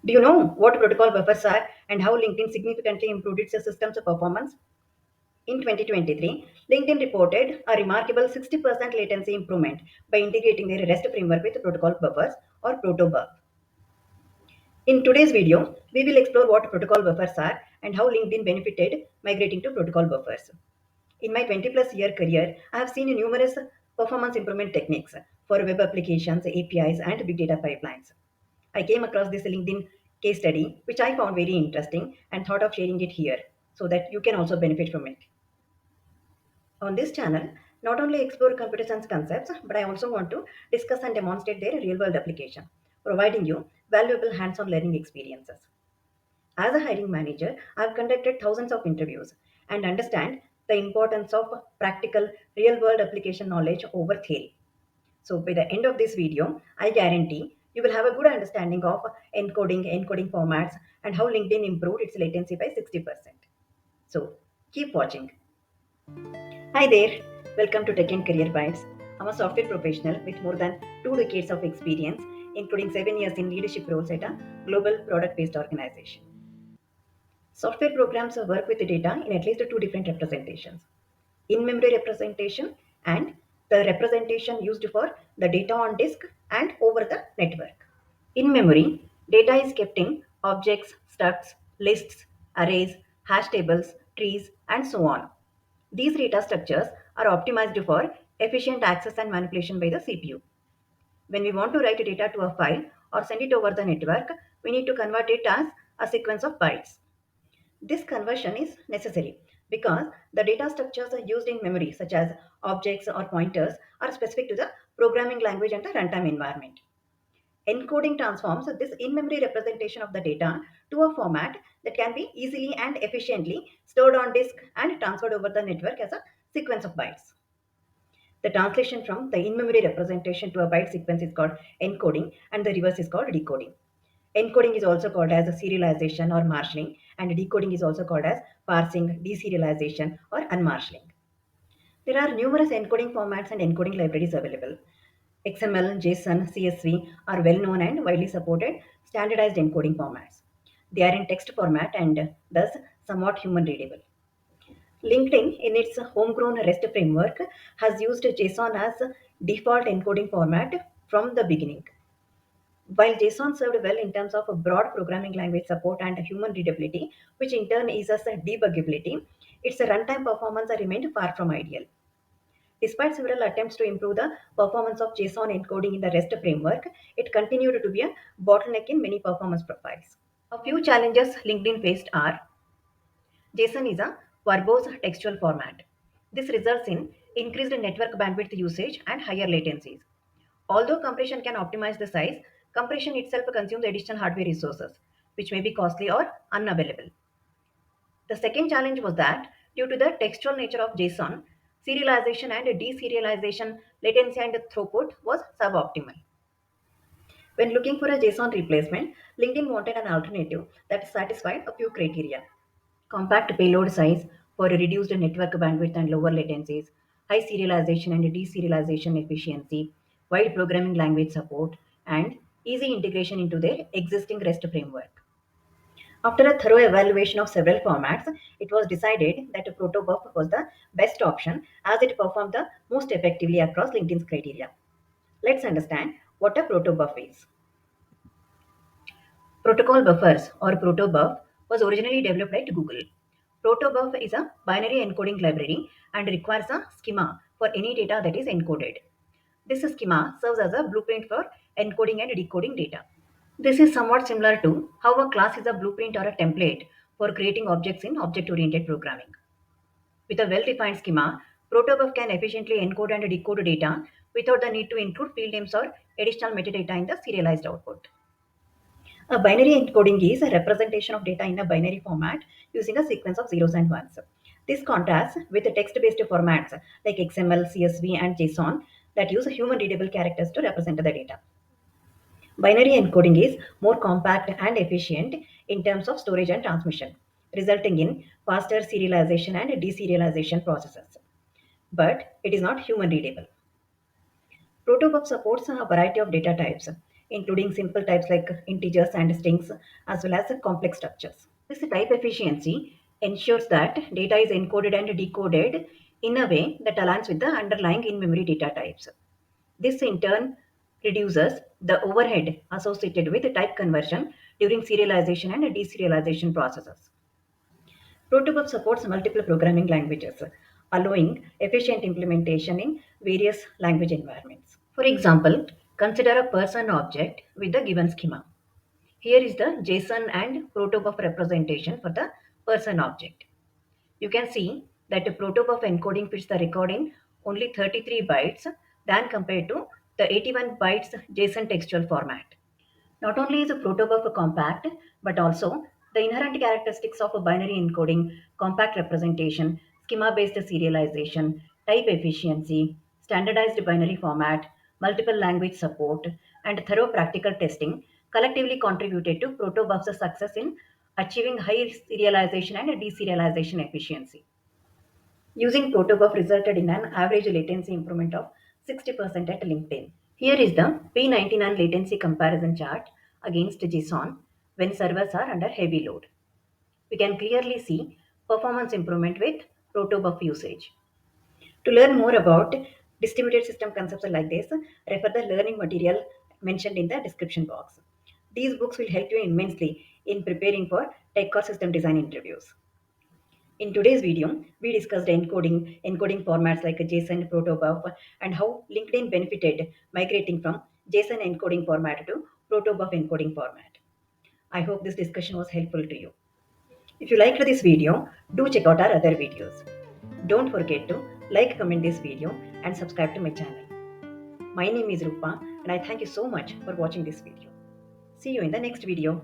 Do you know what protocol buffers are and how LinkedIn significantly improved its system's performance? In 2023, LinkedIn reported a remarkable 60% latency improvement by integrating their REST framework with protocol buffers or protobuf. In today's video, we will explore what protocol buffers are and how LinkedIn benefited migrating to protocol buffers. In my 20 plus year career, I have seen numerous performance improvement techniques for web applications, APIs, and big data pipelines. I came across this LinkedIn case study, which I found very interesting and thought of sharing it here so that you can also benefit from it. On this channel, not only explore computer science concepts, but I also want to discuss and demonstrate their real world application, providing you valuable hands on learning experiences. As a hiring manager, I have conducted thousands of interviews and understand the importance of practical real world application knowledge over theory. So by the end of this video, I guarantee you will have a good understanding of encoding formats, and how LinkedIn improved its latency by 60%. So keep watching. Hi there, welcome to Tech and Career Bytes. I'm a software professional with more than 2 decades of experience, including 7 years in leadership roles at a global product-based organization. Software programs work with the data in at least two different representations: in memory representation and the representation used for the data on disk and over the network. In memory, data is kept in objects, structs, lists, arrays, hash tables, trees, and so on. These data structures are optimized for efficient access and manipulation by the CPU. When we want to write data to a file or send it over the network, we need to convert it as a sequence of bytes. This conversion is necessary because the data structures are used in memory, such as objects or pointers, are specific to the programming language and the runtime environment. Encoding transforms this in memory representation of the data to a format that can be easily and efficiently stored on disk and transferred over the network as a sequence of bytes. The translation from the in memory representation to a byte sequence is called encoding, and the reverse is called decoding. Encoding is also called as serialization or marshalling, and decoding is also called as parsing, deserialization, or unmarshalling. There are numerous encoding formats and encoding libraries available. XML, JSON, CSV are well known and widely supported standardized encoding formats. They are in text format and thus somewhat human readable. LinkedIn, in its homegrown REST framework, has used JSON as default encoding format from the beginning. While JSON served well in terms of broad programming language support and human readability, which in turn eases debuggability, its runtime performance remained far from ideal. Despite several attempts to improve the performance of JSON encoding in the REST framework, it continued to be a bottleneck in many performance profiles. A few challenges LinkedIn faced are: JSON is a verbose textual format. This results in increased network bandwidth usage and higher latencies. Although compression can optimize the size, compression itself consumes additional hardware resources, which may be costly or unavailable. The second challenge was that due to the textual nature of JSON, serialization and deserialization latency and throughput was suboptimal. When looking for a JSON replacement, LinkedIn wanted an alternative that satisfied a few criteria: compact payload size for reduced network bandwidth and lower latencies, high serialization and deserialization efficiency, wide programming language support, and easy integration into their existing REST framework. After a thorough evaluation of several formats, it was decided that a protobuf was the best option as it performed the most effectively across LinkedIn's criteria. Let's understand what a protobuf is. Protocol buffers or protobuf was originally developed at Google. Protobuf is a binary encoding library and requires a schema for any data that is encoded. This schema serves as a blueprint for encoding and decoding data. This is somewhat similar to how a class is a blueprint or a template for creating objects in object-oriented programming. With a well-defined schema, protobuf can efficiently encode and decode data without the need to include field names or additional metadata in the serialized output. A binary encoding is a representation of data in a binary format using a sequence of zeros and ones. This contrasts with the text-based formats like XML, CSV, and JSON that use human-readable characters to represent the data. Binary encoding is more compact and efficient in terms of storage and transmission, resulting in faster serialization and deserialization processes. But it is not human readable. Protobuf supports a variety of data types, including simple types like integers and strings, as well as complex structures. This type efficiency ensures that data is encoded and decoded in a way that aligns with the underlying in-memory data types. This in turn reduces the overhead associated with type conversion during serialization and deserialization processes. Protobuf supports multiple programming languages, allowing efficient implementation in various language environments. For example, consider a person object with a given schema. Here is the JSON and protobuf representation for the person object. You can see that the protobuf encoding fits the record in only 33 bytes than compared to the 81 bytes JSON textual format. Not only is a protobuf compact, but also the inherent characteristics of a binary encoding, compact representation, schema-based serialization, type efficiency, standardized binary format, multiple language support, and thorough practical testing collectively contributed to protobuf's success in achieving high serialization and deserialization efficiency. Using protobuf resulted in an average latency improvement of 60% at LinkedIn. Here is the P99 latency comparison chart against JSON when servers are under heavy load. We can clearly see performance improvement with protobuf usage. To learn more about distributed system concepts like this, refer the learning material mentioned in the description box. These books will help you immensely in preparing for tech or system design interviews. In today's video, we discussed encoding formats like JSON, protobuf, and how LinkedIn benefited migrating from JSON encoding format to protobuf encoding format. I hope this discussion was helpful to you. If you liked this video, do check out our other videos. Don't forget to like, comment this video, and subscribe to my channel. My name is Rupa, and I thank you so much for watching this video. See you in the next video.